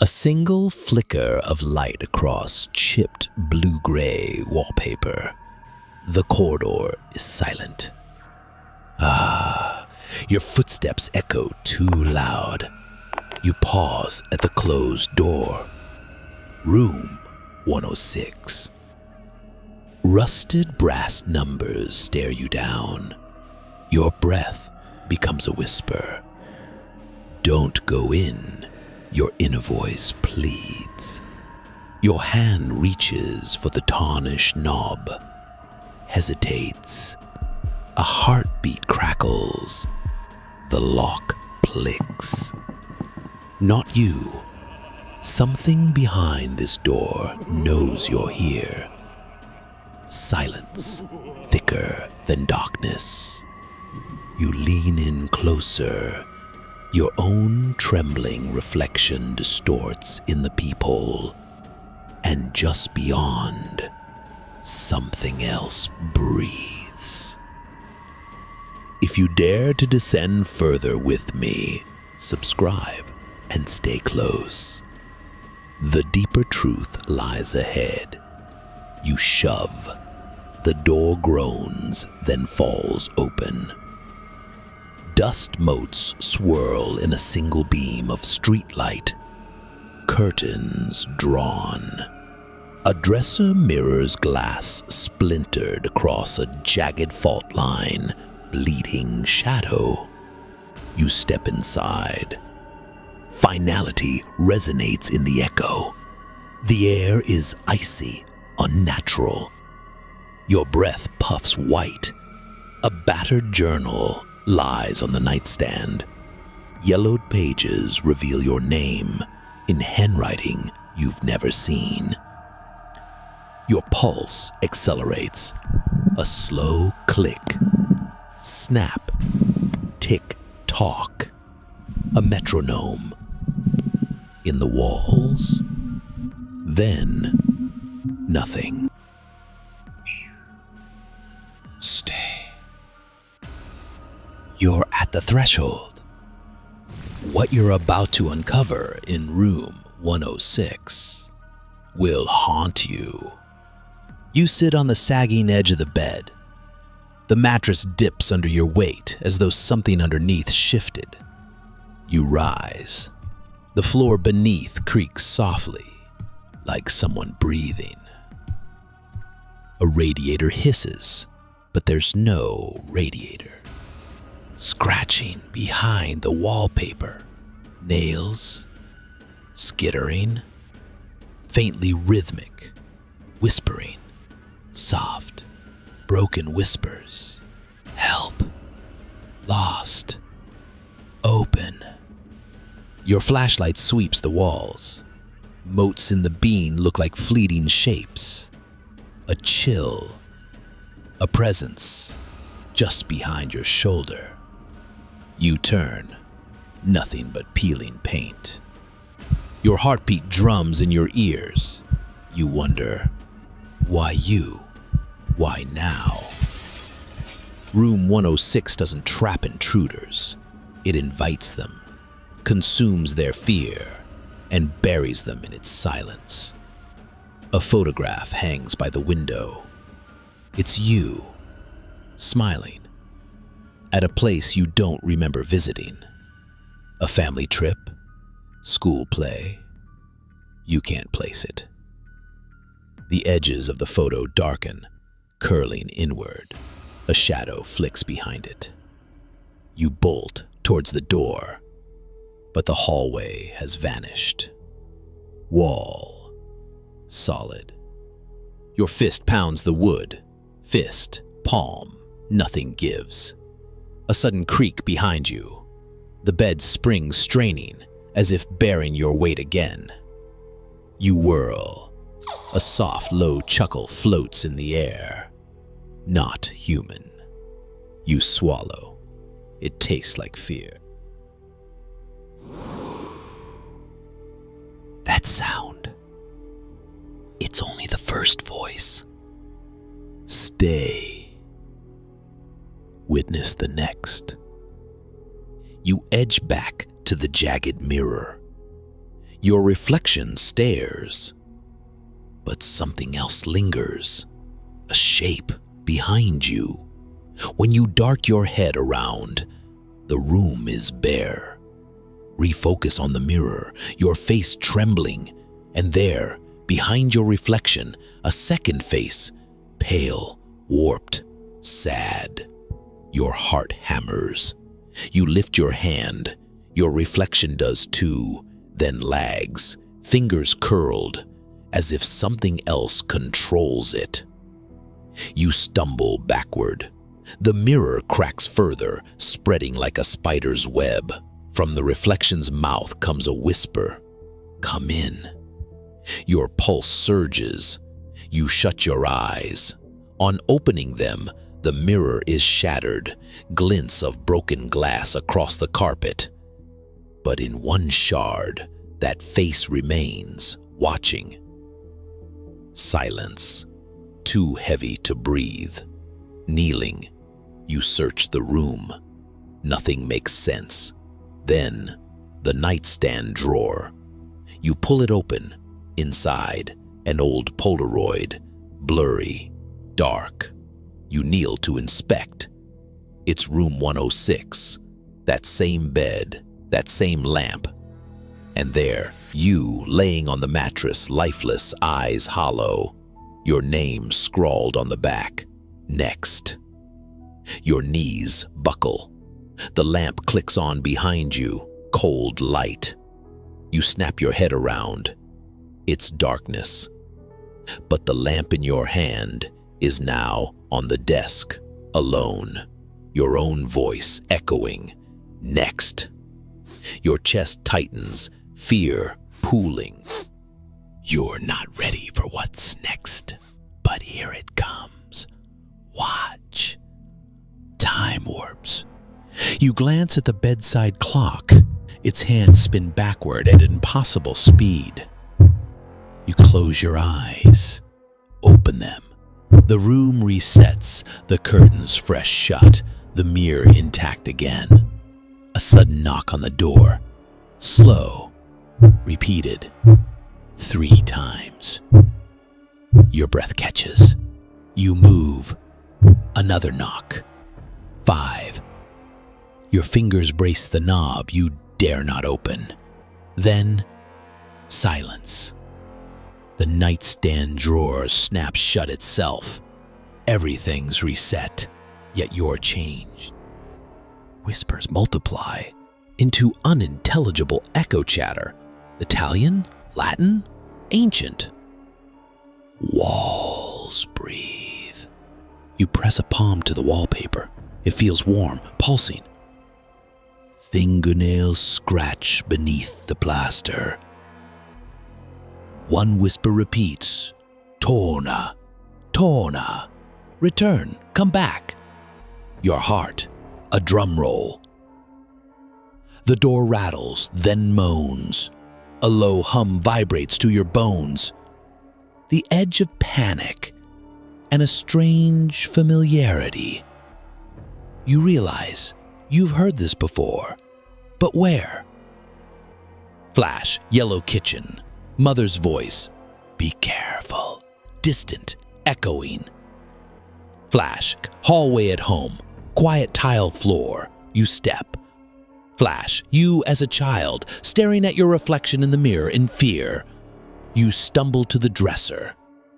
single flicker of light across chipped blue-gray wallpaper. The corridor is silent. Your footsteps echo too loud. You pause at the closed door. Room 106. Rusted brass numbers stare you down. Your breath becomes a whisper. Don't go in, your inner voice pleads. Your hand reaches for the tarnished knob, hesitates. A heartbeat crackles. The lock clicks. Not you. Something behind this door knows you're here. Silence, thicker than darkness. You lean in closer. Your own trembling reflection distorts in the peephole. And just beyond, something else breathes. If you dare to descend further with me, subscribe and stay close. The deeper truth lies ahead. You shove. The door groans, then falls open. Dust motes swirl in a single beam of streetlight. Curtains drawn. A dresser mirrors glass splintered across a jagged fault line, bleeding shadow. You step inside. Finality resonates in the echo. The air is icy, unnatural. Your breath puffs white. A battered journal lies on the nightstand. Yellowed pages reveal your name in handwriting you've never seen. Your pulse accelerates. A slow click. Snap. Tick tock. A metronome. In the walls. Then, nothing. Stay. You're at the threshold. What you're about to uncover in room 106 will haunt you. You sit on the sagging edge of the bed. The mattress dips under your weight as though something underneath shifted. You rise. The floor beneath creaks softly, like someone breathing. A radiator hisses, but there's no radiator. Scratching behind the wallpaper, nails, skittering, faintly rhythmic, whispering, soft, broken whispers. Help. Lost. Open. Your flashlight sweeps the walls. Motes in the bean look like fleeting shapes. A chill. A presence. Just behind your shoulder. You turn. Nothing but peeling paint. Your heartbeat drums in your ears. You wonder, why you? Why now? Room 106 doesn't trap intruders. It invites them, consumes their fear, and buries them in its silence. A photograph hangs by the window. It's you, smiling, at a place you don't remember visiting. A family trip, school play. You can't place it. The edges of the photo darken, curling inward. A shadow flicks behind it. You bolt towards the door, but the hallway has vanished. Wall. Solid. Your fist pounds the wood. Fist, palm, nothing gives. A sudden creak behind you. The bed springs straining, as if bearing your weight again. You whirl. A soft, low chuckle floats in the air. Not human. You swallow. It tastes like fear. That sound. It's only the first voice. Stay. Witness the next. You edge back to the jagged mirror. Your reflection stares, but something else lingers, a shape behind you. When you dart your head around, the room is bare. Refocus on the mirror, your face trembling, and there, behind your reflection, a second face, pale, warped, sad. Your heart hammers. You lift your hand. Your reflection does too, then lags, fingers curled, as if something else controls it. You stumble backward. The mirror cracks further, spreading like a spider's web. From the reflection's mouth comes a whisper, "Come in." Your pulse surges. You shut your eyes. On opening them, the mirror is shattered, glints of broken glass across the carpet. But in one shard, that face remains, watching. Silence, too heavy to breathe. Kneeling, you search the room. Nothing makes sense. Then, the nightstand drawer. You pull it open. Inside, an old Polaroid, blurry, dark. You kneel to inspect. It's room 106, that same bed, that same lamp. And there, you laying on the mattress, lifeless, eyes hollow, your name scrawled on the back, next. Your knees buckle. The lamp clicks on behind you, cold light. You snap your head around. It's darkness. But the lamp in your hand is now on the desk, alone. Your own voice echoing, next. Your chest tightens, fear pooling. You're not ready for what's next, but here it comes. Watch. Time warps. You glance at the bedside clock. Its hands spin backward at impossible speed. You close your eyes, open them. The room resets, the curtains fresh shut, the mirror intact again. A sudden knock on the door, slow, repeated 3 times. Your breath catches. You move. Another knock. 5. Your fingers brace the knob you dare not open. Then, silence. The nightstand drawer snaps shut itself. Everything's reset, yet you're changed. Whispers multiply into unintelligible echo chatter. Italian, Latin, ancient. Walls breathe. You press a palm to the wallpaper. It feels warm, pulsing. Fingernails scratch beneath the plaster. One whisper repeats, "Torna, Torna, return, come back." Your heart, a drum roll. The door rattles, then moans. A low hum vibrates to your bones. The edge of panic and a strange familiarity. You realize you've heard this before, but where? Flash, yellow kitchen. Mother's voice, "Be careful," distant, echoing. Flash, hallway at home, quiet tile floor, you step. Flash, you as a child, staring at your reflection in the mirror in fear. You stumble to the dresser.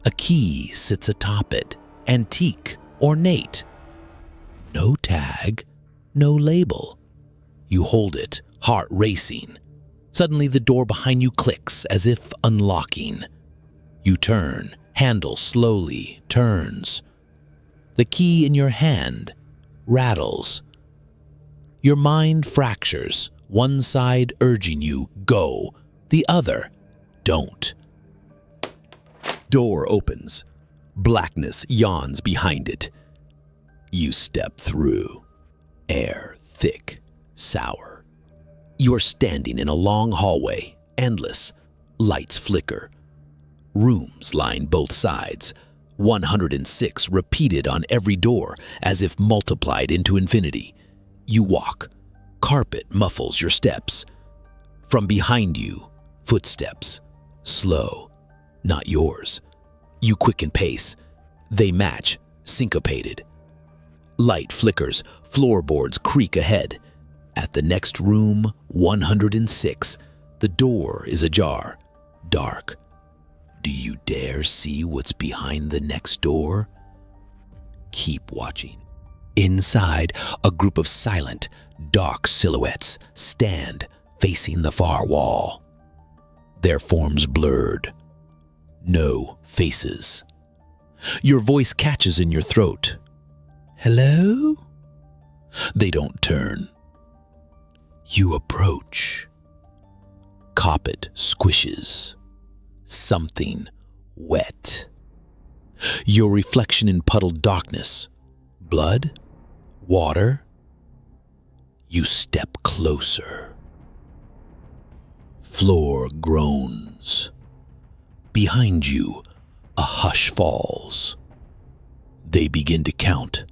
A key sits atop it, antique, ornate. No tag, no label. You hold it, heart racing. Suddenly the door behind you clicks as if unlocking. You turn, handle slowly turns. The key in your hand rattles. Your mind fractures, one side urging you, go, the other, don't. Door opens. Blackness yawns behind it. You step through. Air thick, sour. You're standing in a long hallway, endless. Lights flicker. Rooms line both sides. 106 repeated on every door, as if multiplied into infinity. You walk. Carpet muffles your steps. From behind you, Footsteps. Slow. Not yours. You quicken pace. They match. Syncopated. Light flickers. Floorboards creak ahead. At the next room, 106, the door is ajar. Dark. Do you dare see what's behind the next door? Keep watching. Inside, a group of silent, dark silhouettes stand facing the far wall. Their forms blurred. No faces. Your voice catches in your throat. Hello? They don't turn. You approach. Carpet squishes. Something wet. Your reflection in puddled darkness. Blood? Water? You step closer. Floor groans. Behind you, a hush falls. They begin to count.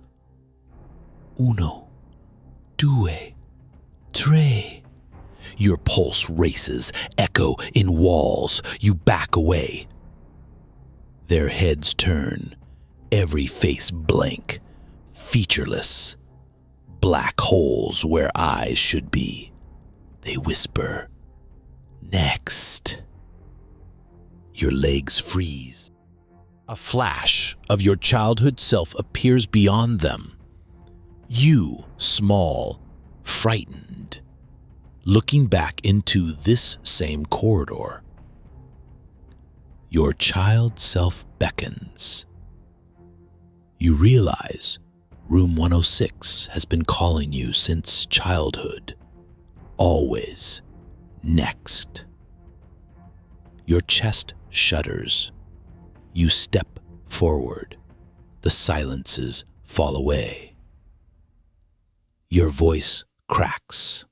Uno, due, tre. Your pulse races, echo in walls. You back away. Their heads turn, every face blank, featureless. Black holes where eyes should be. They whisper, next. Your legs freeze. A flash of your childhood self appears beyond them. You, small, frightened, looking back into this same corridor. Your child self beckons. You realize room 106 has been calling you since childhood. Always next. Your chest shudders. You step forward. The silences fall away. Your voice cracks.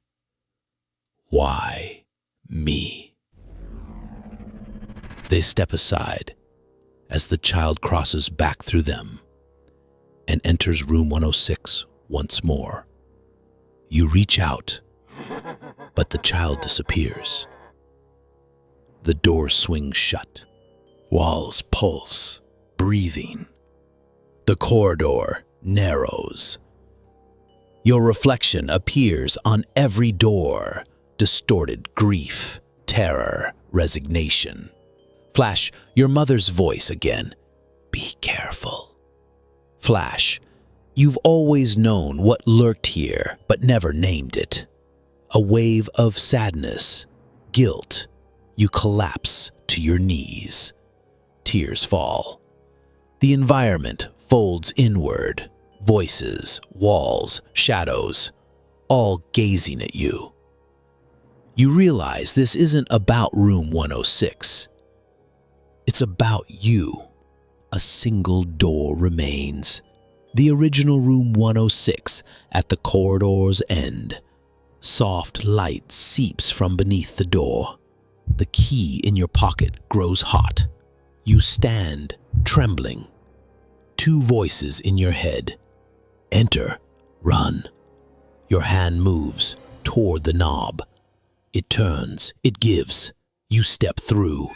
Why me? They step aside as the child crosses back through them and enters room 106 once more. You reach out, but the child disappears. The door swings shut. Walls pulse, breathing. The corridor narrows. Your reflection appears on every door. Distorted grief, terror, resignation. Flash, your mother's voice again. Be careful. Flash, you've always known what lurked here, but never named it. A wave of sadness, guilt. You collapse to your knees. Tears fall. The environment folds inward. Voices, walls, shadows, all gazing at you. You realize this isn't about room 106. It's about you. A single door remains. The original room 106 at the corridor's end. Soft light seeps from beneath the door. The key in your pocket grows hot. You stand, trembling. Two voices in your head. Enter, run. Your hand moves toward the knob. It turns, it gives. You step through.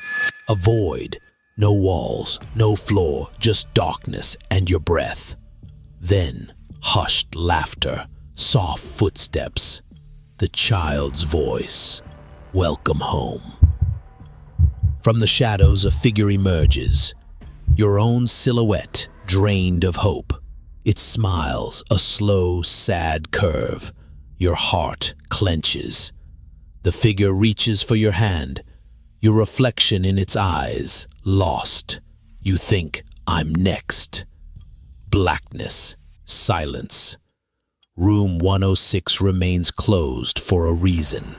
A void. No walls, no floor, just darkness and your breath. Then, hushed laughter, soft footsteps. The child's voice. Welcome home. From the shadows, a figure emerges. Your own silhouette, drained of hope. It smiles, a slow, sad curve. Your heart clenches. The figure reaches for your hand. Your reflection in its eyes, lost. You think, I'm next. Blackness, silence. Room 106 remains closed for a reason.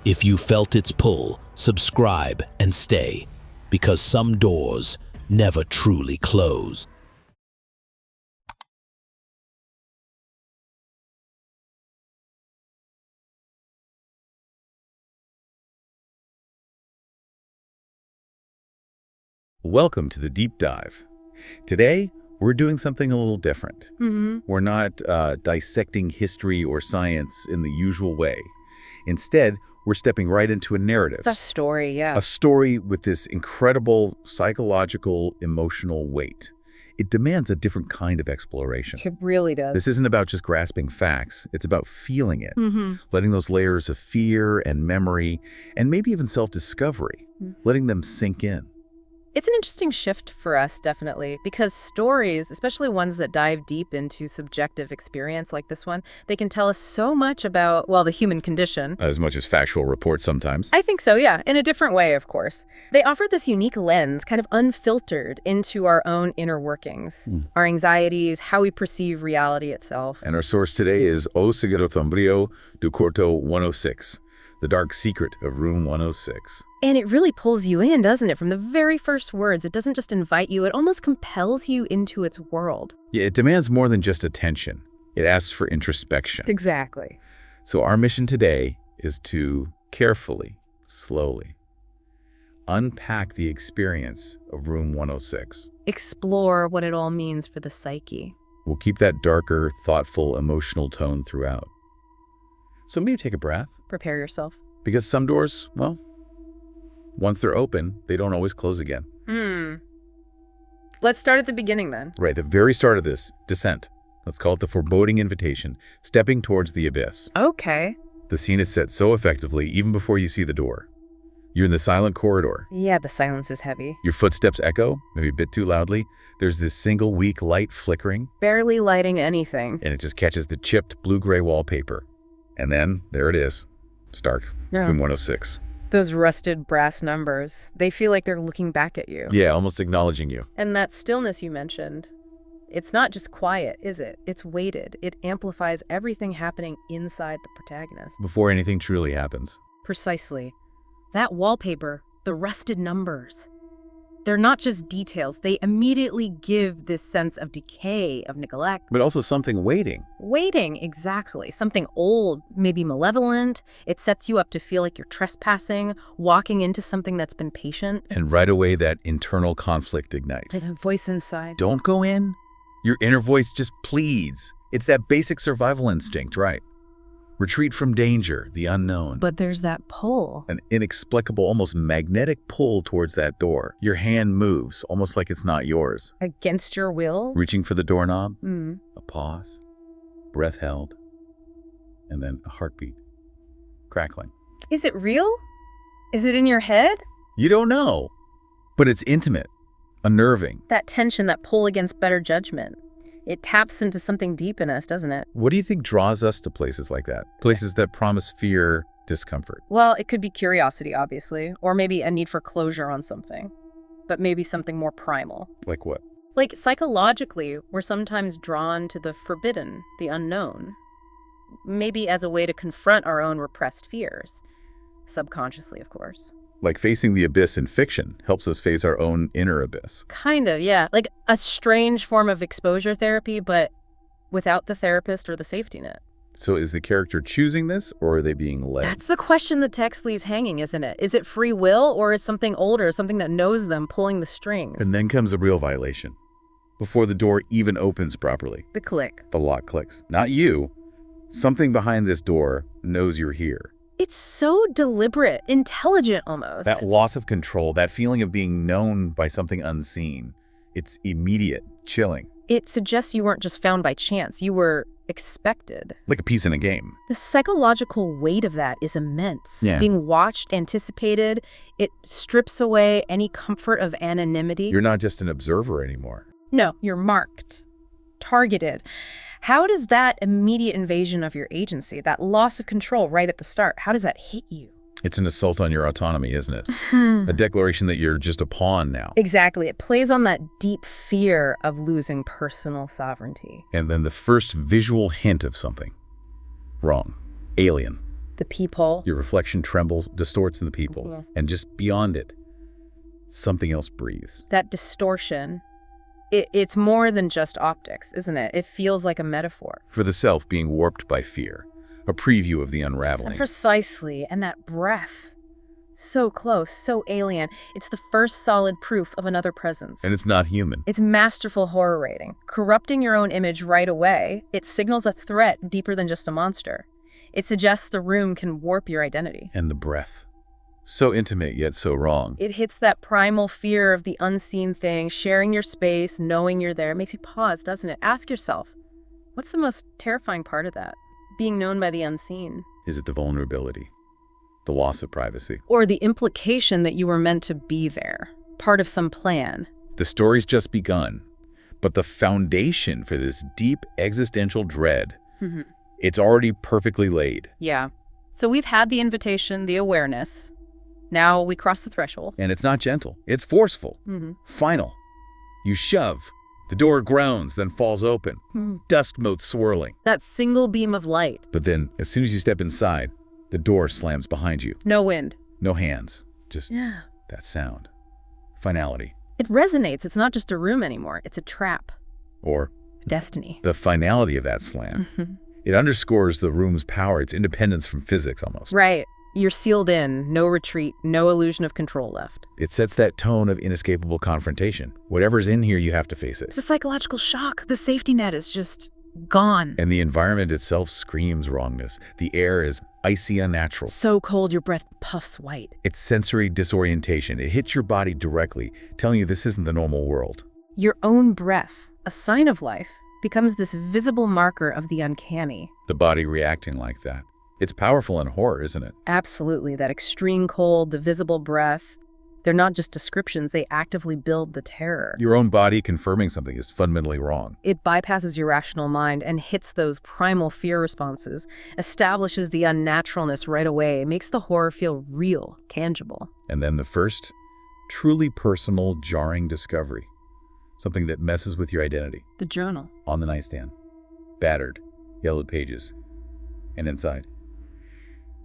If you felt its pull, subscribe and stay, because some doors never truly close. Welcome to the Deep Dive. Today, we're doing something a little different. We're not dissecting history or science in the usual way. Instead, we're stepping right into a narrative. The story, yeah. A story with this incredible psychological, emotional weight. It demands a different kind of exploration. It really does. This isn't about just grasping facts. It's about feeling it, Mm-hmm. letting those layers of fear and memory, and maybe even self-discovery, letting them sink in. It's an interesting shift for us, definitely, because stories, especially ones that dive deep into subjective experience like this one, they can tell us so much about, well, the human condition. As much as factual reports sometimes. I think so, yeah, in a different way, of course. They offer this unique lens, kind of unfiltered, into our own inner workings, our anxieties, how we perceive reality itself. And our source today is O Segredo Sombrio do Corto 106, The Dark Secret of Room 106. And it really pulls you in, doesn't it? From the very first words, it doesn't just invite you, it almost compels you into its world. Yeah, it demands more than just attention. It asks for introspection. Exactly. So our mission today is to carefully, slowly, unpack the experience of Room 106. Explore what it all means for the psyche. We'll keep that darker, thoughtful, emotional tone throughout. So maybe take a breath, Prepare yourself. because some doors, well, once they're open, they don't always close again. Let's start at the beginning then. Right, the very start of this, descent. Let's call it the foreboding invitation, stepping towards the abyss. Okay. The scene is set so effectively even before you see the door. You're in the silent corridor. Yeah, the silence is heavy. Your footsteps echo, maybe a bit too loudly. There's this single weak light flickering, Barely lighting anything. and it just catches the chipped blue-gray wallpaper. And then, there it is. Stark. Yeah. Room 106. Those rusted brass numbers, they feel like they're looking back at you. Yeah, almost acknowledging you. And that stillness you mentioned, it's not just quiet, is it? It's weighted. It amplifies everything happening inside the protagonist. Before anything truly happens. Precisely. That wallpaper, the rusted numbers, they're not just details. They immediately give this sense of decay, of neglect. But also something waiting. Waiting, exactly. Something old, maybe malevolent. It sets you up to feel like you're trespassing, walking into something that's been patient. And right away, that internal conflict ignites. There's a voice inside. Don't go in. Your inner voice just pleads. It's that basic survival instinct, right? Retreat from danger, the unknown. But there's that pull. An inexplicable, almost magnetic pull towards that door. Your hand moves, almost like it's not yours. Against your will? Reaching for the doorknob, Mm. a pause, breath held, and then a heartbeat. Crackling. Is it real? Is it in your head? You don't know, but it's intimate, unnerving. That tension, that pull against better judgment. It taps into something deep in us, doesn't it? What do you think draws us to places like that? Places that promise fear, discomfort. Well, it could be curiosity, obviously, or maybe a need for closure on something, but maybe something more primal. Like what? Like psychologically, we're sometimes drawn to the forbidden, the unknown, maybe as a way to confront our own repressed fears, subconsciously, of course. Like facing the abyss in fiction helps us face our own inner abyss. Kind of, yeah. Like a strange form of exposure therapy, but without the therapist or the safety net. So is the character choosing this, or are they being led? That's the question the text leaves hanging, isn't it? Is it free will, or is something older, something that knows them, pulling the strings? And then comes a real violation. Before the door even opens properly, The click. the lock clicks. Not you. Something behind this door knows you're here. It's so deliberate, intelligent almost. That loss of control, that feeling of being known by something unseen, it's immediate, chilling, It suggests you weren't just found by chance, you were expected. like a piece in a game. The psychological weight of that is immense. Yeah. Being watched, anticipated, it strips away any comfort of anonymity. You're not just an observer anymore. No, you're marked, targeted. How does that immediate invasion of your agency, that loss of control right at the start, how does that hit you? It's an assault on your autonomy, isn't it? A declaration that you're just a pawn now. Exactly. It plays on that deep fear of losing personal sovereignty. And then the first visual hint of something. Wrong. Alien. The peephole. Your reflection trembles, distorts in the people. Mhm. And just beyond it, something else breathes. That distortion. It's more than just optics, isn't it? It feels like a metaphor. For the self being warped by fear. A preview of the unraveling. Precisely. And that breath. So close, so alien. It's the first solid proof of another presence. And it's not human. It's masterful horror writing. Corrupting your own image right away, it signals a threat deeper than just a monster. It suggests the room can warp your identity. And the breath. So intimate, yet so wrong. It hits that primal fear of the unseen thing, sharing your space, knowing you're there. It makes you pause, doesn't it? Ask yourself, what's the most terrifying part of that? Being known by the unseen. Is it the vulnerability? The loss of privacy? Or the implication that you were meant to be there, part of some plan. The story's just begun, but the foundation for this deep existential dread, it's already perfectly laid. Yeah. So we've had the invitation, the awareness. Now we cross the threshold. And it's not gentle. It's forceful. Final. You shove. The door groans, then falls open. Dust motes swirling. That single beam of light. But then, as soon as you step inside, the door slams behind you. No wind. No hands. Just that sound. Finality. It resonates. It's not just a room anymore. It's a trap. Or destiny. The finality of that slam. It underscores the room's power, its independence from physics almost. Right. You're sealed in, no retreat, no illusion of control left. It sets that tone of inescapable confrontation. Whatever's in here, you have to face it. It's a psychological shock. The safety net is just gone. And the environment itself screams wrongness. The air is icy unnatural. So cold your breath puffs white. It's sensory disorientation. It hits your body directly, telling you this isn't the normal world. Your own breath, a sign of life, becomes this visible marker of the uncanny. The body reacting like that. It's powerful in horror, isn't it? Absolutely. That extreme cold, the visible breath, they're not just descriptions, they actively build the terror. Your own body confirming something is fundamentally wrong. It bypasses your rational mind and hits those primal fear responses, establishes the unnaturalness right away. It makes the horror feel real, tangible. And then the first, truly personal, jarring discovery. Something that messes with your identity. The journal. On the nightstand. Battered, yellowed pages. And inside,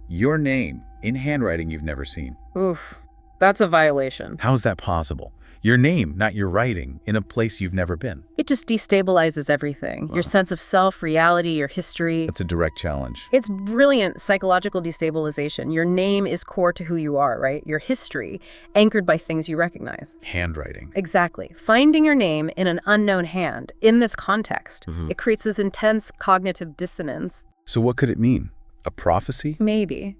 your name in handwriting you've never seen. Oof, that's a violation. How is that possible? Your name, not your writing, in a place you've never been. It just destabilizes everything. Your sense of self, reality, your history. That's a direct challenge. It's brilliant psychological destabilization. Your name is core to who you are, right? Your history, anchored by things you recognize. Handwriting. Exactly. Finding your name in an unknown hand, in this context, it creates this intense cognitive dissonance. So what could it mean? A prophecy? Maybe.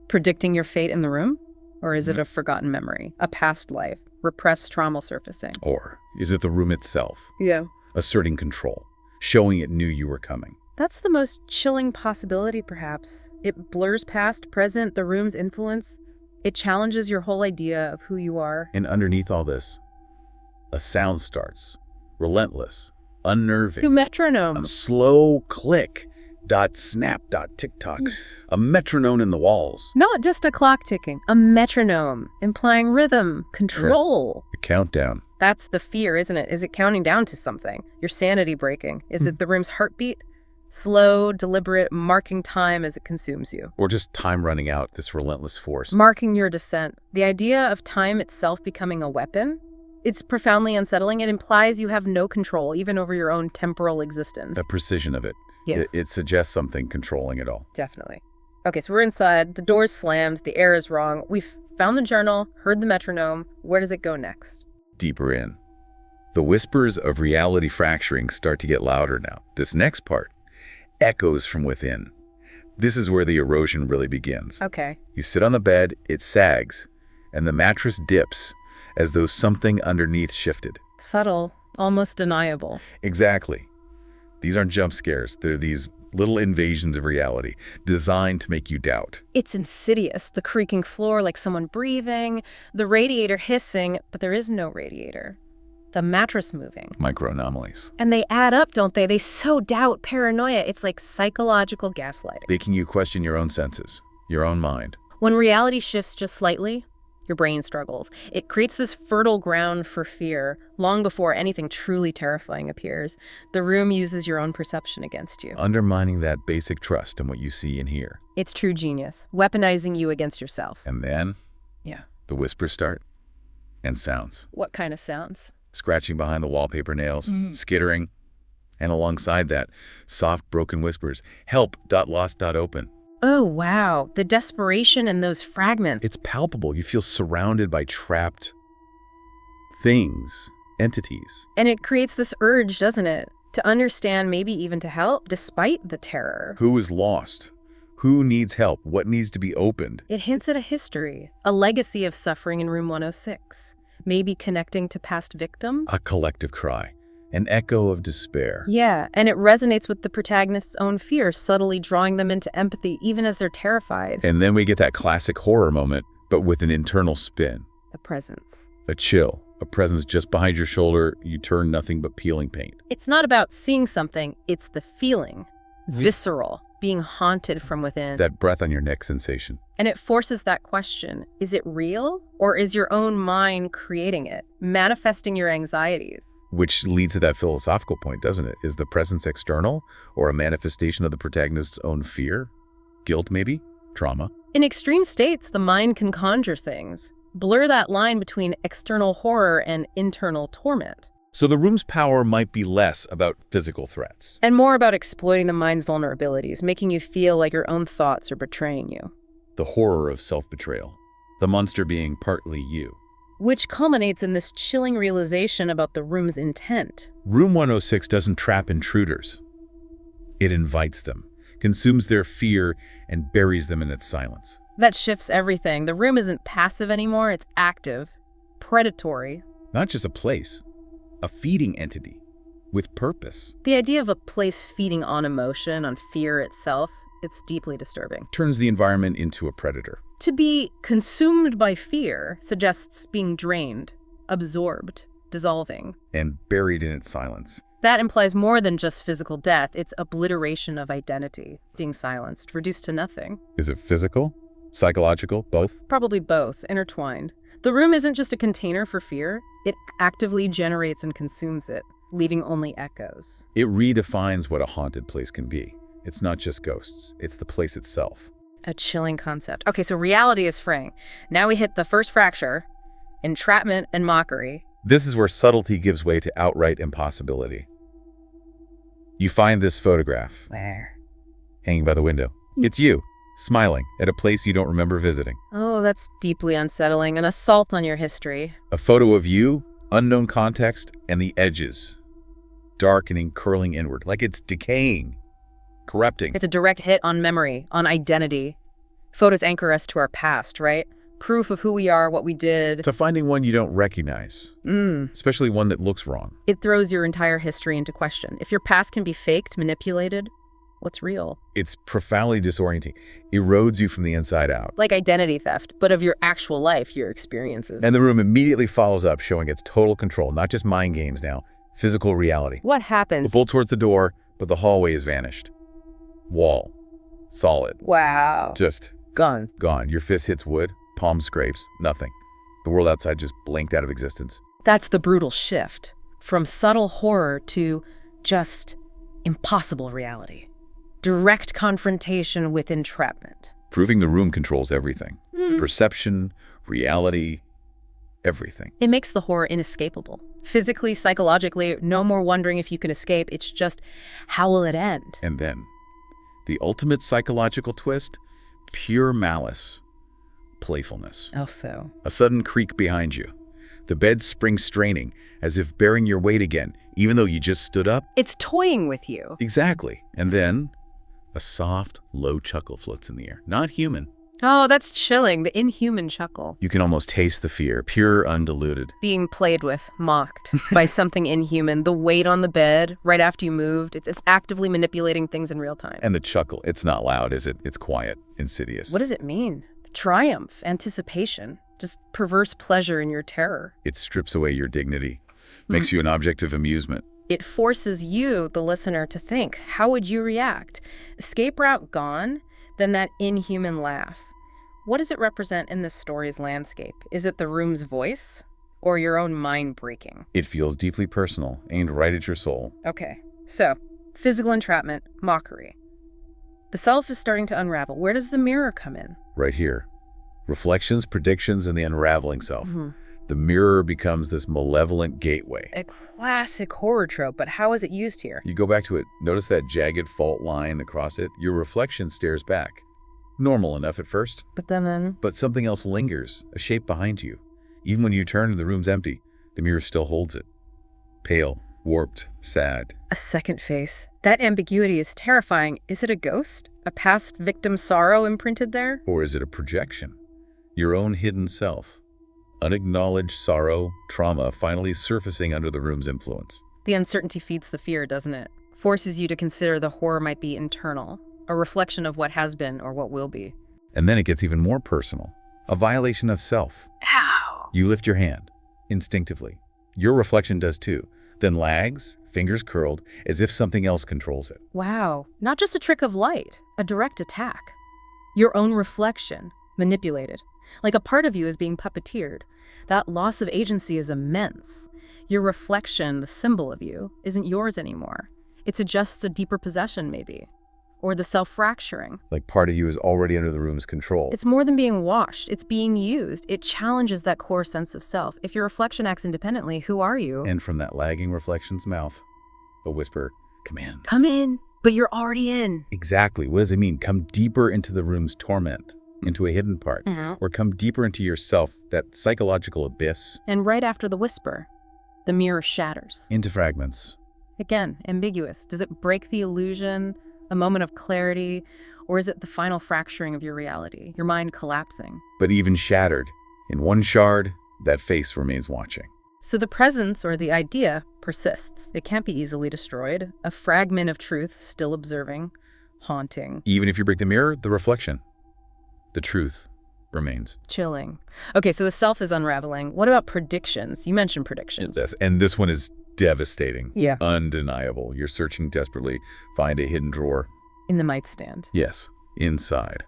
Predicting your fate in the room? Or is it a forgotten memory? A past life? Repressed trauma surfacing? Or is it the room itself? Yeah. Asserting control, showing it knew you were coming. That's the most chilling possibility, perhaps. It blurs past, present, the room's influence. It challenges your whole idea of who you are. And underneath all this, a sound starts. Relentless, unnerving. A metronome. A slow click. Dot snap, dot tick-tock. A metronome in the walls. Not just a clock ticking, a metronome, implying rhythm, control. A countdown. That's the fear, isn't it? Is it counting down to something? Your sanity breaking? Is it the room's heartbeat? Slow, deliberate, marking time as it consumes you. Or just time running out, this relentless force. Marking your descent. The idea of time itself becoming a weapon? It's profoundly unsettling. It implies you have no control, even over your own temporal existence. The precision of it. Yeah. It suggests something controlling it all. Definitely. Okay, so we're inside. The door's slammed. The air is wrong. We've found the journal, heard the metronome. Where does it go next? Deeper in. The whispers of reality fracturing start to get louder now. This next part echoes from within. This is where the erosion really begins. Okay. You sit on the bed, it sags, and the mattress dips as though something underneath shifted. Subtle, almost deniable. Exactly. These aren't jump scares. They're these little invasions of reality designed to make you doubt. It's insidious. The creaking floor like someone breathing, the radiator hissing, but there is no radiator. The mattress moving. Microanomalies. And they add up, don't they? They sow doubt, paranoia. It's like psychological gaslighting. Making you question your own senses, your own mind. When reality shifts just slightly, your brain struggles. It creates this fertile ground for fear long before anything truly terrifying appears. The room uses your own perception against you. Undermining that basic trust in what you see and hear. It's true genius, weaponizing you against yourself. And then, Yeah. the whispers start, and sounds. What kind of sounds? Scratching behind the wallpaper nails, skittering, and alongside that, soft broken whispers. Help, lost, open. Oh, wow. The desperation in those fragments. It's palpable. You feel surrounded by trapped things, entities. And it creates this urge, doesn't it? To understand, maybe even to help, despite the terror. Who is lost? Who needs help? What needs to be opened? It hints at a history, a legacy of suffering in room 106, maybe connecting to past victims. A collective cry, an echo of despair. Yeah, and it resonates with the protagonist's own fear, subtly drawing them into empathy even as they're terrified. And then we get that classic horror moment, but with an internal spin. The presence. A chill, a presence just behind your shoulder, you turn nothing but peeling paint. It's not about seeing something, it's the feeling. Visceral, being haunted from within. That breath on your neck sensation. And it forces that question, is it real? Or is your own mind creating it, manifesting your anxieties? Which leads to that philosophical point, doesn't it? Is the presence external or a manifestation of the protagonist's own fear? Guilt, maybe? Trauma? In extreme states, the mind can conjure things. Blur that line between external horror and internal torment. So the room's power might be less about physical threats. And more about exploiting the mind's vulnerabilities, making you feel like your own thoughts are betraying you. The horror of self-betrayal. The monster being partly you. Which culminates in this chilling realization about the room's intent. Room 106 doesn't trap intruders. It invites them, consumes their fear, and buries them in its silence. That shifts everything. The room isn't passive anymore, it's active, predatory. Not just a place, a feeding entity with purpose. The idea of a place feeding on emotion, on fear itself, it's deeply disturbing. Turns the environment into a predator. To be consumed by fear suggests being drained, absorbed, dissolving. And buried in its silence. That implies more than just physical death. It's obliteration of identity, being silenced, reduced to nothing. Is it physical? Psychological? Both? Probably both, intertwined. The room isn't just a container for fear. It actively generates and consumes it, leaving only echoes. It redefines what a haunted place can be. It's not just ghosts. It's the place itself. A chilling concept. Okay, so reality is fraying. Now we hit the first fracture, entrapment and mockery. This is where subtlety gives way to outright impossibility. You find this photograph. Where? Hanging by the window. It's you, smiling, at a place you don't remember visiting. Oh, that's deeply unsettling. An assault on your history. A photo of you, unknown context, and the edges. Darkening, curling inward, like it's decaying, corrupting. It's a direct hit on memory, on identity. Photos anchor us to our past, right? Proof of who we are, what we did. It's a finding one you don't recognize, especially one that looks wrong. It throws your entire history into question. If your past can be faked, manipulated, what's real? It's profoundly disorienting. Erodes you from the inside out. Like identity theft, but of your actual life, your experiences. And the room immediately follows up, showing its total control, not just mind games now, physical reality. What happens? The bolt towards the door, but the hallway has vanished. Wall. Solid. Wow. Just Gone. gone. Your fist hits wood, palm scrapes, nothing. The world outside just blinked out of existence. That's the brutal shift. From subtle horror to just impossible reality. Direct confrontation with entrapment. Proving the room controls everything. Perception, reality, everything. It makes the horror inescapable. Physically, psychologically, no more wondering if you can escape. It's just, how will it end? And then, the ultimate psychological twist, pure malice, playfulness. Oh, so. A sudden creak behind you. The bed springs straining, as if bearing your weight again, even though you just stood up. It's toying with you. Exactly. And then, a soft, low chuckle floats in the air. Not human. Oh, that's chilling. The inhuman chuckle. You can almost taste the fear, pure, undiluted. Being played with, mocked by something inhuman. The weight on the bed right after you moved. It's actively manipulating things in real time. And the chuckle, it's not loud, is it? It's quiet, insidious. What does it mean? Triumph, anticipation, just perverse pleasure in your terror. It strips away your dignity, makes you an object of amusement. It forces you, the listener, to think, how would you react? Escape route gone, then that inhuman laugh. What does it represent in this story's landscape? Is it the room's voice or your own mind breaking? It feels deeply personal, aimed right at your soul. Okay, so physical entrapment, mockery. The self is starting to unravel. Where does the mirror come in? Right here. Reflections, predictions, and the unraveling self. The mirror becomes this malevolent gateway. A classic horror trope, but how is it used here? You go back to it, notice that jagged fault line across it? Your reflection stares back. Normal enough at first. But then... But something else lingers, a shape behind you. Even when you turn and the room's empty, the mirror still holds it. Pale, warped, sad, A second face. That ambiguity is terrifying. Is it a ghost? A past victim's sorrow imprinted there? Or is it a projection? Your own hidden self. Unacknowledged sorrow, trauma finally surfacing under the room's influence. The uncertainty feeds the fear, doesn't it? Forces you to consider the horror might be internal, a reflection of what has been or what will be. And then it gets even more personal. A violation of self. Ow! You lift your hand, instinctively. Your reflection does too. Then lags, fingers curled, as if something else controls it. Wow. Not just a trick of light, a direct attack. Your own reflection, manipulated. Like a part of you is being puppeteered. That loss of agency is immense. Your reflection, the symbol of you, isn't yours anymore. It suggests a deeper possession, maybe. Or the self-fracturing. Like part of you is already under the room's control. It's more than being washed. It's being used. It challenges that core sense of self. If your reflection acts independently, who are you? And from that lagging reflection's mouth, a whisper, come in. Come in, but you're already in. Exactly. What does it mean? Come deeper into the room's torment, into a hidden part, or come deeper into yourself, that psychological abyss. And right after the whisper, the mirror shatters. Into fragments. Again, ambiguous. Does it break the illusion, a moment of clarity, or is it the final fracturing of your reality, your mind collapsing? But even shattered, in one shard, that face remains watching. So the presence, or the idea, persists. It can't be easily destroyed. A fragment of truth still observing, haunting. Even if you break the mirror, the reflection, the truth remains. Chilling. Okay, so the self is unraveling. What about predictions? You mentioned predictions. And this one is devastating. Yeah. Undeniable. You're searching desperately, find a hidden drawer. In the might stand. Yes, inside.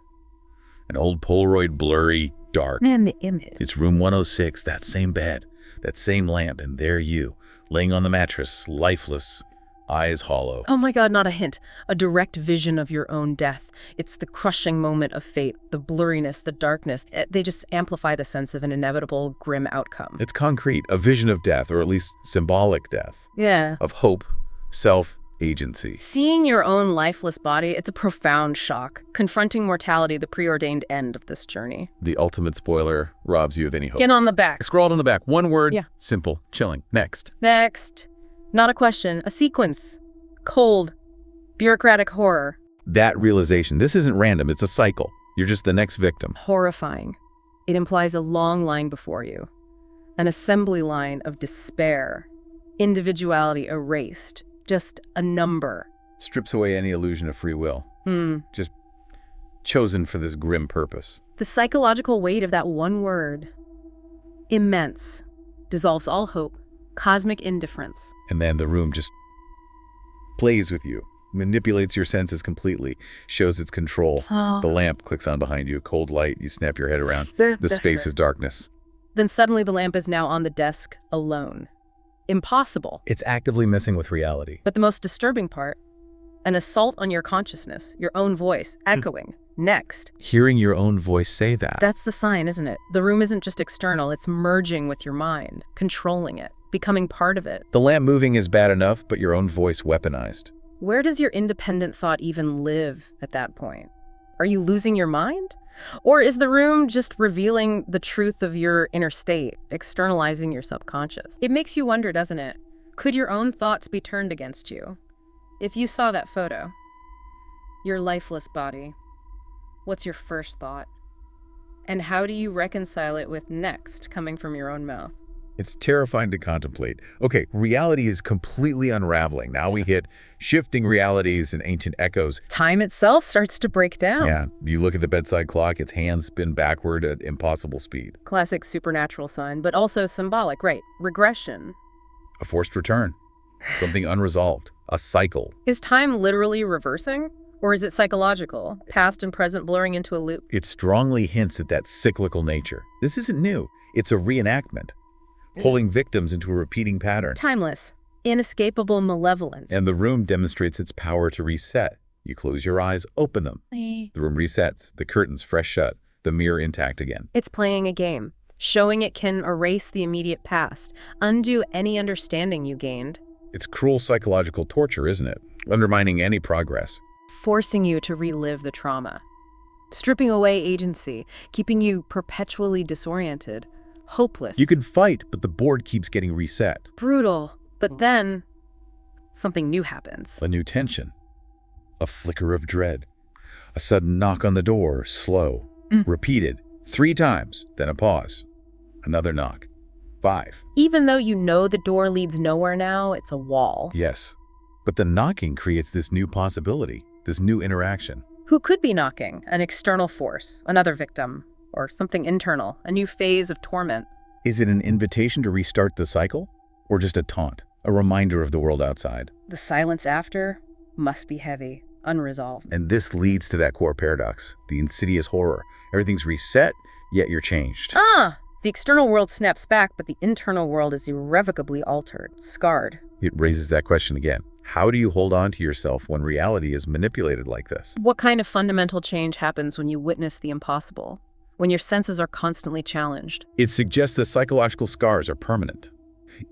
An old Polaroid, blurry, dark. And the image. It's room 106, that same bed, that same lamp, and there you, laying on the mattress, lifeless, eyes hollow. Oh my God, not a hint. A direct vision of your own death. It's the crushing moment of fate, the blurriness, the darkness. They just amplify the sense of an inevitable, grim outcome. It's concrete, a vision of death, or at least symbolic death. Yeah. Of hope, self-agency. Seeing your own lifeless body, it's a profound shock. Confronting mortality, the preordained end of this journey. The ultimate spoiler robs you of any hope. Get on the back. Scrawled on the back, one word, Yeah. simple, chilling. Next. Next. Not a question, a sequence. Cold. Bureaucratic horror. That realization, this isn't random, it's a cycle. You're just the next victim. Horrifying. It implies a long line before you. An assembly line of despair. Individuality erased. Just a number. Strips away any illusion of free will. Just chosen for this grim purpose. The psychological weight of that one word. Immense. Dissolves all hope. Cosmic indifference. And then the room just plays with you, manipulates your senses completely, shows its control. Oh. The lamp clicks on behind you, cold light, you snap your head around. The space is darkness. Then suddenly the lamp is now on the desk, alone. Impossible. It's actively messing with reality. But the most disturbing part, an assault on your consciousness, your own voice, echoing. Next. Hearing your own voice say that. That's the sign, isn't it? The room isn't just external, it's merging with your mind, controlling it, becoming part of it. The lamp moving is bad enough, but your own voice weaponized. Where does your independent thought even live at that point? Are you losing your mind? Or is the room just revealing the truth of your inner state, externalizing your subconscious? It makes you wonder, doesn't it? Could your own thoughts be turned against you? If you saw that photo, your lifeless body, what's your first thought? And how do you reconcile it with next, coming from your own mouth? It's terrifying to contemplate. Okay, reality is completely unraveling. Now we hit shifting realities and ancient echoes. Time itself starts to break down. Yeah, you look at the bedside clock, its hands spin backward at impossible speed. Classic supernatural sign, but also symbolic, right? Regression. A forced return. Something unresolved. A cycle. Is time literally reversing? Or is it psychological? Past and present blurring into a loop? It strongly hints at that cyclical nature. This isn't new. It's a reenactment. Pulling victims into a repeating pattern. Timeless. Inescapable malevolence. And the room demonstrates its power to reset. You close your eyes, open them. The room resets, the curtains fresh shut, the mirror intact again. It's playing a game, showing it can erase the immediate past, undo any understanding you gained. It's cruel psychological torture, isn't it? Undermining any progress. Forcing you to relive the trauma. Stripping away agency, keeping you perpetually disoriented, hopeless. You can fight, but the board keeps getting reset. Brutal. But then, something new happens. A new tension. A flicker of dread. A sudden knock on the door, slow. Repeated 3 times, then a pause. Another knock. 5. Even though you know the door leads nowhere now, it's a wall. Yes. But the knocking creates this new possibility, this new interaction. Who could be knocking? An external force, another victim, or something internal, a new phase of torment. Is it an invitation to restart the cycle? Or just a taunt, a reminder of the world outside? The silence after must be heavy, unresolved. And this leads to that core paradox, the insidious horror. Everything's reset, yet you're changed. The external world snaps back, but the internal world is irrevocably altered, scarred. It raises that question again. How do you hold on to yourself when reality is manipulated like this? What kind of fundamental change happens when you witness the impossible? When your senses are constantly challenged? It suggests that psychological scars are permanent.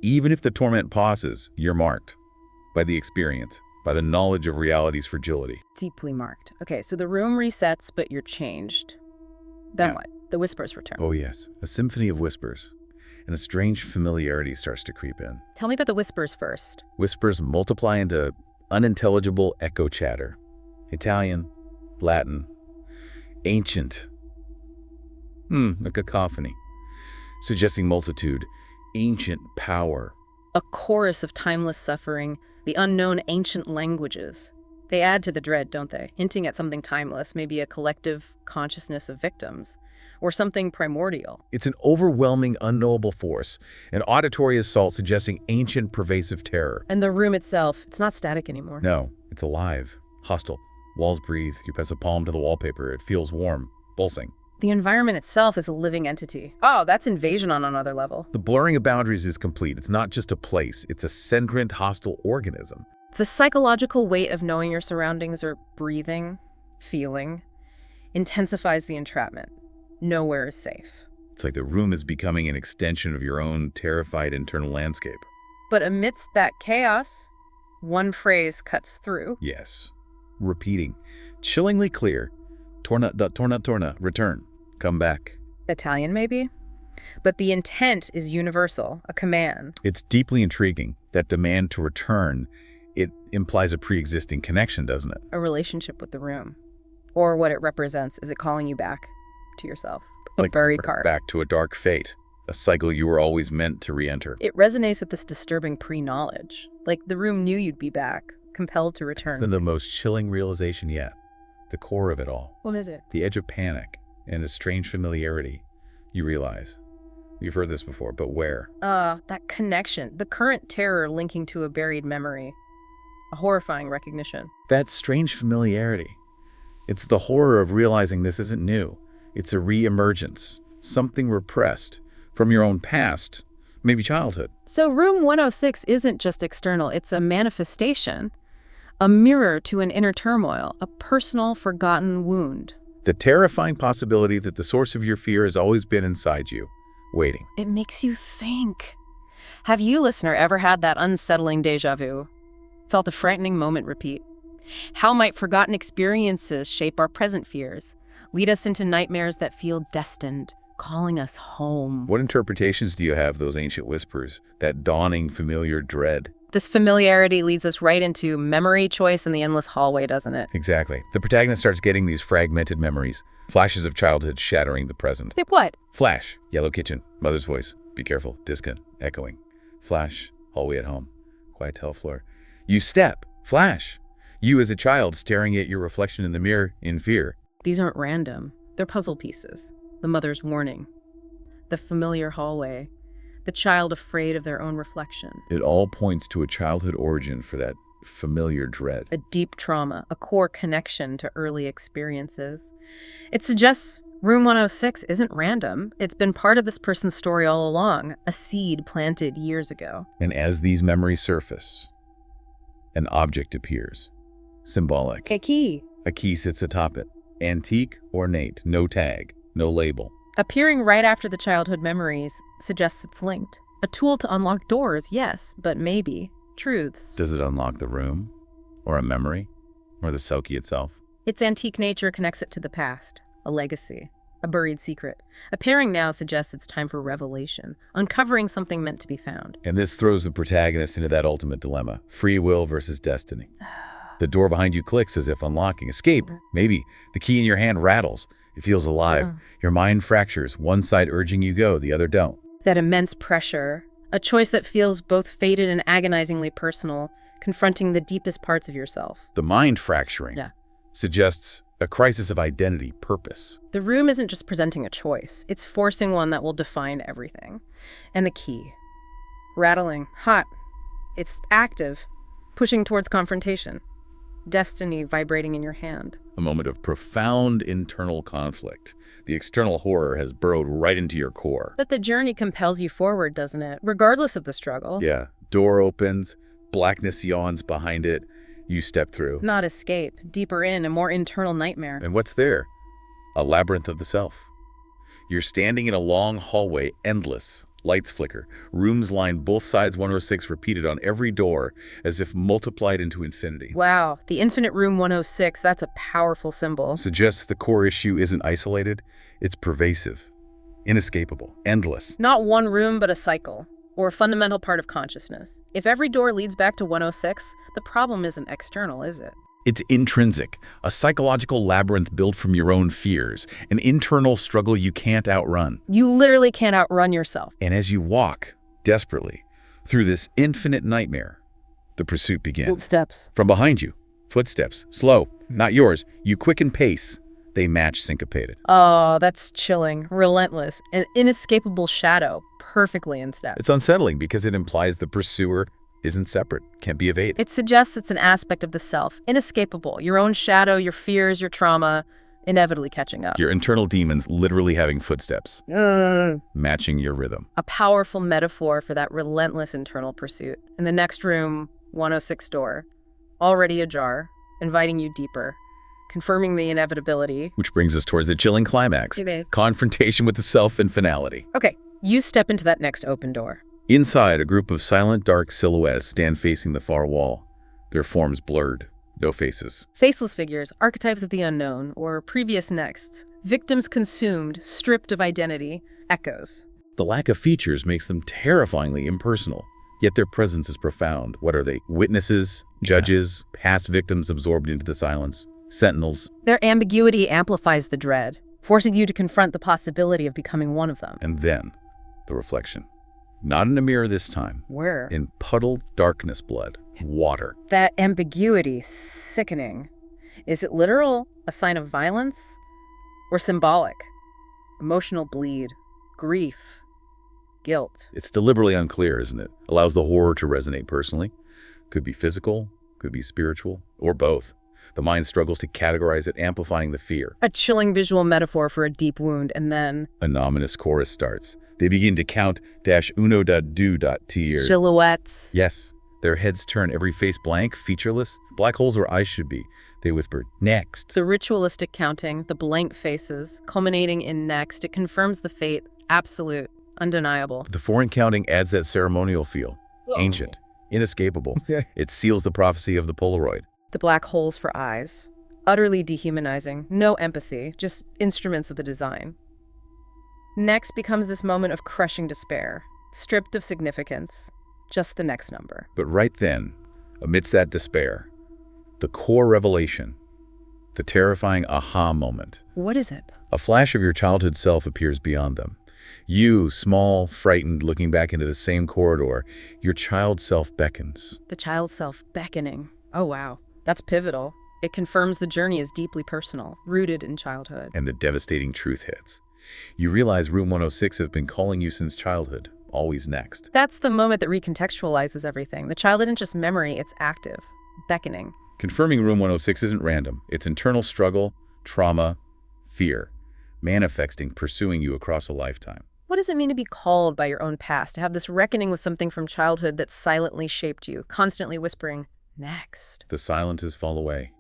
Even if the torment pauses, you're marked by the experience, by the knowledge of reality's fragility. Deeply marked. Okay, so the room resets, but you're changed. Then Yeah. what? The whispers return. Oh yes, a symphony of whispers. And a strange familiarity starts to creep in. Tell me about the whispers first. Whispers multiply into unintelligible echo chatter. Italian, Latin, ancient. A cacophony. Suggesting multitude, ancient power. A chorus of timeless suffering, the unknown ancient languages. They add to the dread, don't they? Hinting at something timeless, maybe a collective consciousness of victims, or something primordial. It's an overwhelming, unknowable force, an auditory assault suggesting ancient, pervasive terror. And the room itself, it's not static anymore. No, it's alive, hostile. Walls breathe, you press a palm to the wallpaper, it feels warm, pulsing. The environment itself is a living entity. Oh, that's invasion on another level. The blurring of boundaries is complete. It's not just a place, it's a sentient, hostile organism. The psychological weight of knowing your surroundings or breathing, feeling, intensifies the entrapment. Nowhere is safe. It's like the room is becoming an extension of your own terrified internal landscape. But amidst that chaos, one phrase cuts through. Yes. Repeating. Chillingly clear. Torna, torna, torna. Return. Come back. Italian, maybe? But the intent is universal, a command. It's deeply intriguing. That demand to return, it implies a pre-existing connection, doesn't it? A relationship with the room. Or what it represents. Is it calling you back to yourself? A buried card. Back to a dark fate. A cycle you were always meant to re-enter. It resonates with this disturbing pre-knowledge. Like the room knew you'd be back, compelled to return. It's the most chilling realization yet. The core of it all. What is it? The edge of panic and a strange familiarity. You realize. You've heard this before, but where? That connection. The current terror linking to a buried memory. A horrifying recognition. That strange familiarity. It's the horror of realizing this isn't new. It's a re-emergence. Something repressed from your own past, maybe childhood. So room 106 isn't just external. It's a manifestation. A mirror to an inner turmoil. A personal, forgotten wound. The terrifying possibility that the source of your fear has always been inside you, waiting. It makes you think. Have you, listener, ever had that unsettling deja vu? Felt a frightening moment repeat? How might forgotten experiences shape our present fears? Lead us into nightmares that feel destined, calling us home. What interpretations do you have of those ancient whispers, that dawning familiar dread? This familiarity leads us right into memory, choice, and the endless hallway, doesn't it? Exactly. The protagonist starts getting these fragmented memories, flashes of childhood shattering the present. They what? Flash, yellow kitchen, mother's voice, be careful, distant, echoing. Flash, hallway at home, quiet tile floor. You step, flash. You as a child staring at your reflection in the mirror in fear. These aren't random. They're puzzle pieces. The mother's warning. The familiar hallway. The child afraid of their own reflection. It all points to a childhood origin for that familiar dread. A deep trauma, a core connection to early experiences. It suggests room 106 isn't random. It's been part of this person's story all along, a seed planted years ago. And as these memories surface, an object appears. Symbolic. A key. A key sits atop it. Antique, ornate, no tag, no label. Appearing right after the childhood memories suggests it's linked. A tool to unlock doors, yes, but maybe truths. Does it unlock the room? Or a memory? Or the selkie itself? Its antique nature connects it to the past, a legacy. a buried secret. Appearing now suggests it's time for revelation, uncovering something meant to be found. And this throws the protagonist into that ultimate dilemma, free will versus destiny. The door behind you clicks as if unlocking. Escape, maybe. The key in your hand rattles. It feels alive. Your mind fractures, one side urging you go, the other don't. That immense pressure, a choice that feels both fated and agonizingly personal, confronting the deepest parts of yourself. The mind fracturing suggests a crisis of identity, purpose. The room isn't just presenting a choice, it's forcing one that will define everything. And the key. Rattling, hot. It's active, pushing towards confrontation. Destiny vibrating in your hand. A moment of profound internal conflict. The external horror has burrowed right into your core. But the journey compels you forward, doesn't it? Regardless of the struggle. Yeah. Door opens, blackness yawns behind it. You step through. Not escape, deeper in, a more internal nightmare. And what's there? A labyrinth of the self. You're standing in a long hallway, endless. Lights flicker. Rooms line both sides 106 repeated on every door as if multiplied into infinity. Wow, the infinite room 106, that's a powerful symbol. Suggests the core issue isn't isolated. It's pervasive, inescapable, endless. Not one room, but a cycle, or a fundamental part of consciousness. If every door leads back to 106, the problem isn't external, is it? It's intrinsic, a psychological labyrinth built from your own fears, an internal struggle you can't outrun. You literally can't outrun yourself. And as you walk, desperately, through this infinite nightmare, the pursuit begins. Footsteps. From behind you, footsteps, slow, not yours. You quicken pace. They match syncopated. Oh, that's chilling, relentless, an inescapable shadow, perfectly in step. It's unsettling because it implies the pursuer isn't separate, can't be evaded. It suggests it's an aspect of the self, inescapable, your own shadow, your fears, your trauma, inevitably catching up. Your internal demons literally having footsteps, matching your rhythm. A powerful metaphor for that relentless internal pursuit. In the next room, 106 door, already ajar, inviting you deeper, confirming the inevitability. Which brings us towards the chilling climax, confrontation with the self and finality. Okay, you step into that next open door. Inside, a group of silent, dark silhouettes stand facing the far wall, their forms blurred, no faces. Faceless figures, archetypes of the unknown, or previous nexts, victims consumed, stripped of identity, echoes. The lack of features makes them terrifyingly impersonal, yet their presence is profound. What are they? Witnesses, judges, past victims absorbed into the silence, sentinels. Their ambiguity amplifies the dread, forcing you to confront the possibility of becoming one of them. And then, the reflection. Not in a mirror this time. Where? In puddled darkness blood. Water. That ambiguity, sickening. Is it literal, a sign of violence, or symbolic? Emotional bleed, grief, guilt. It's deliberately unclear, isn't it? Allows the horror to resonate personally. Could be physical, could be spiritual, or both. The mind struggles to categorize it, amplifying the fear. A chilling visual metaphor for a deep wound, and then... an ominous chorus starts. They begin to count -1.2. Silhouettes. Yes. Their heads turn, every face blank, featureless. Black holes where eyes should be. They whispered, next. The ritualistic counting, the blank faces, culminating in next. It confirms the fate, absolute, undeniable. The foreign counting adds that ceremonial feel. Ancient, inescapable. It seals the prophecy of the Polaroid. The black holes for eyes. Utterly dehumanizing. No empathy, just instruments of the design. Next becomes this moment of crushing despair, stripped of significance, just the next number. But right then, amidst that despair, the core revelation, the terrifying aha moment. What is it? A flash of your childhood self appears beyond them. You, small, frightened, looking back into the same corridor, your child self beckons. The child self beckoning. Oh, wow. That's pivotal. It confirms the journey is deeply personal, rooted in childhood. And the devastating truth hits. You realize Room 106 has been calling you since childhood, always next. That's the moment that recontextualizes everything. The child isn't just memory, it's active, beckoning. Confirming Room 106 isn't random. It's internal struggle, trauma, fear, manifesting, pursuing you across a lifetime. What does it mean to be called by your own past, to have this reckoning with something from childhood that silently shaped you, constantly whispering, next? The silences fall away.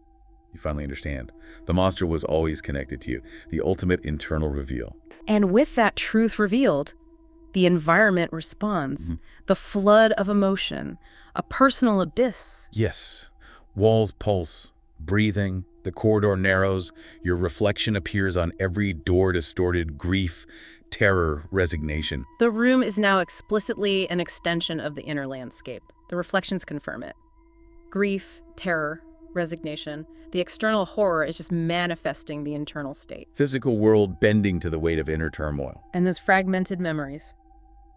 You finally understand. The monster was always connected to you, the ultimate internal reveal. And with that truth revealed, the environment responds. The flood of emotion, a personal abyss. Yes. Walls pulse, breathing, the corridor narrows, your reflection appears on every door, distorted grief, terror, resignation. The room is now explicitly an extension of the inner landscape. The reflections confirm it. Grief, terror, resignation. The external horror is just manifesting the internal state. Physical world bending to the weight of inner turmoil. And those fragmented memories,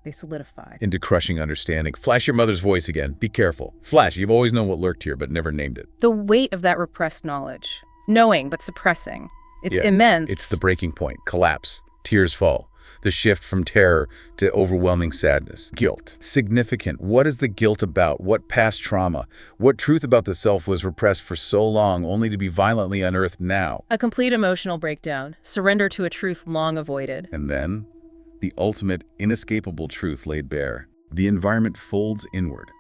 they solidified. Into crushing understanding. Flash your mother's voice again. Be careful. Flash, you've always known what lurked here, but never named it. The weight of that repressed knowledge. Knowing, but suppressing. It's immense. It's the breaking point. Collapse. Tears fall. The shift from terror to overwhelming sadness. Guilt. Significant. What is the guilt about? What past trauma? What truth about the self was repressed for so long, only to be violently unearthed now? A complete emotional breakdown. Surrender to a truth long avoided. And then, the ultimate, inescapable truth laid bare. The environment folds inward.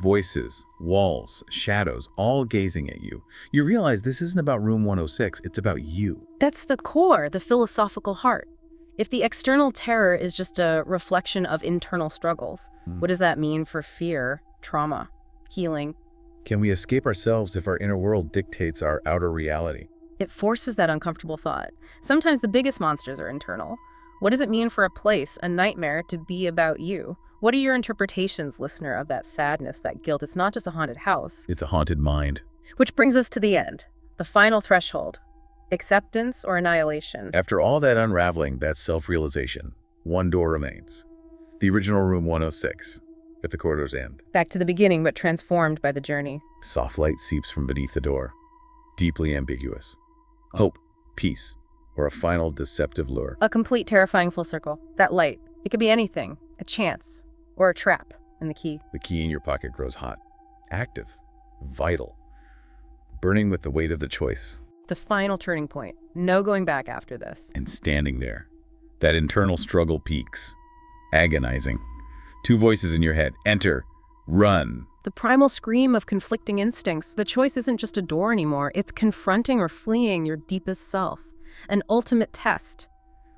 Voices, walls, shadows, all gazing at you. You realize this isn't about room 106, it's about you. That's the core, the philosophical heart. If the external terror is just a reflection of internal struggles, what does that mean for fear, trauma, healing? Can we escape ourselves if our inner world dictates our outer reality? It forces that uncomfortable thought. Sometimes the biggest monsters are internal. What does it mean for a place, a nightmare, to be about you? What are your interpretations, listener, of that sadness, that guilt? It's not just a haunted house. It's a haunted mind. Which brings us to the end, the final threshold. Acceptance or annihilation? After all that unraveling, that self-realization, one door remains. The original room 106, at the corridor's end. Back to the beginning, but transformed by the journey. Soft light seeps from beneath the door, deeply ambiguous. Hope, peace, or a final deceptive lure. A complete terrifying full circle. That light, it could be anything. A chance, or a trap, and the key. The key in your pocket grows hot, active, vital, burning with the weight of the choice. The final turning point. No going back after this. And standing there, that internal struggle peaks, agonizing. Two voices in your head, enter, run. The primal scream of conflicting instincts. The choice isn't just a door anymore. It's confronting or fleeing your deepest self. An ultimate test,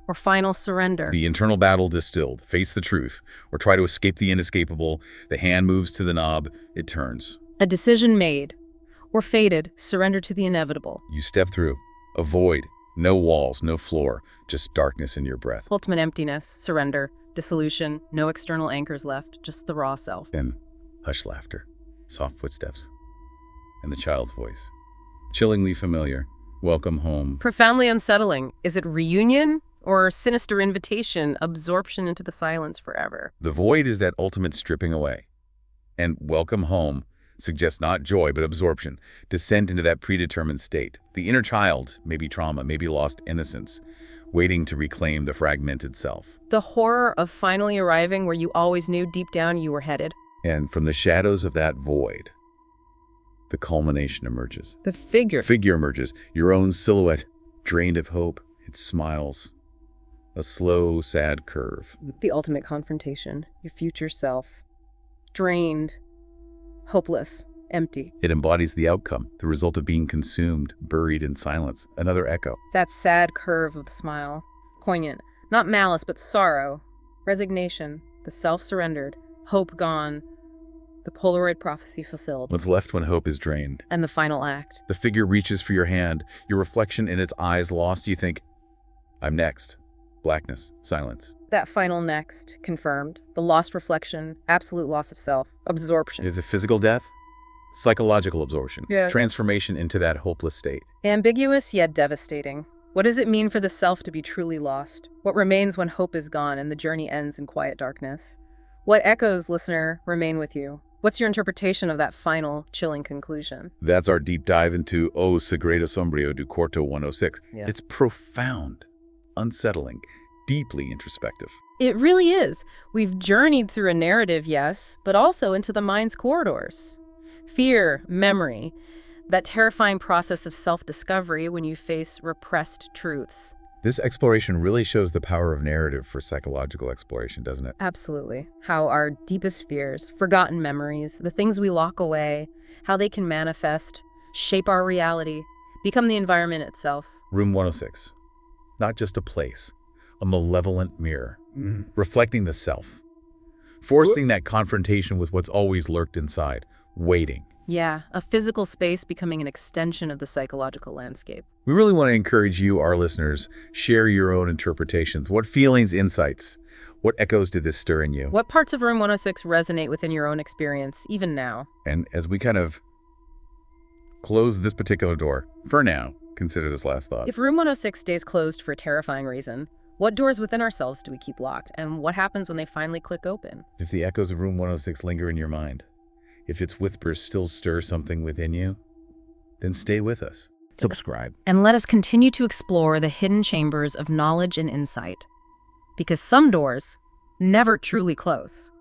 or final surrender. The internal battle distilled. Face the truth, or try to escape the inescapable. The hand moves to the knob, it turns. A decision made. Or fated, surrender to the inevitable. You step through, a void, no walls, no floor, just darkness in your breath. Ultimate emptiness, surrender, dissolution, no external anchors left, just the raw self. Then, hushed laughter, soft footsteps, and the child's voice. Chillingly familiar, welcome home. Profoundly unsettling. Is it reunion or sinister invitation, absorption into the silence forever? The void is that ultimate stripping away. And welcome home suggests not joy, but absorption, descent into that predetermined state. The inner child, maybe trauma, maybe lost innocence, waiting to reclaim the fragmented self. The horror of finally arriving where you always knew deep down you were headed. And from the shadows of that void, the culmination emerges. The figure. The figure emerges, your own silhouette, drained of hope. It smiles. A slow, sad curve. The ultimate confrontation. Your future self. Drained. Hopeless, empty. It embodies the outcome, the result of being consumed, buried in silence. Another echo. That sad curve of the smile. Poignant. Not malice, but sorrow. Resignation. The self surrendered. Hope gone. The Polaroid prophecy fulfilled. What's left when hope is drained? And the final act. The figure reaches for your hand, your reflection in its eyes lost. You think, I'm next. Blackness, silence. That final next, confirmed. The lost reflection, absolute loss of self, absorption. Is it physical death? Psychological absorption. Yeah. Transformation into that hopeless state. Ambiguous yet devastating. What does it mean for the self to be truly lost? What remains when hope is gone and the journey ends in quiet darkness? What echoes, listener, remain with you? What's your interpretation of that final, chilling conclusion? That's our deep dive into O Segredo Sombrio du Corto 106. Yeah. It's profound, unsettling, deeply introspective. It really is. We've journeyed through a narrative, yes, but also into the mind's corridors. Fear, memory, that terrifying process of self-discovery when you face repressed truths. This exploration really shows the power of narrative for psychological exploration, doesn't it? Absolutely. How our deepest fears, forgotten memories, the things we lock away, how they can manifest, shape our reality, become the environment itself. Room 106. Not just a place, a malevolent mirror, reflecting the self. forcing that confrontation with what's always lurked inside, waiting. Yeah, a physical space becoming an extension of the psychological landscape. We really want to encourage you, our listeners, share your own interpretations. What feelings, insights, what echoes did this stir in you? What parts of Room 106 resonate within your own experience, even now? And as we kind of close this particular door, for now, consider this last thought. If Room 106 stays closed for a terrifying reason, what doors within ourselves do we keep locked? And what happens when they finally click open? If the echoes of Room 106 linger in your mind, if its whispers still stir something within you, then stay with us. Subscribe. And let us continue to explore the hidden chambers of knowledge and insight. Because some doors never truly close.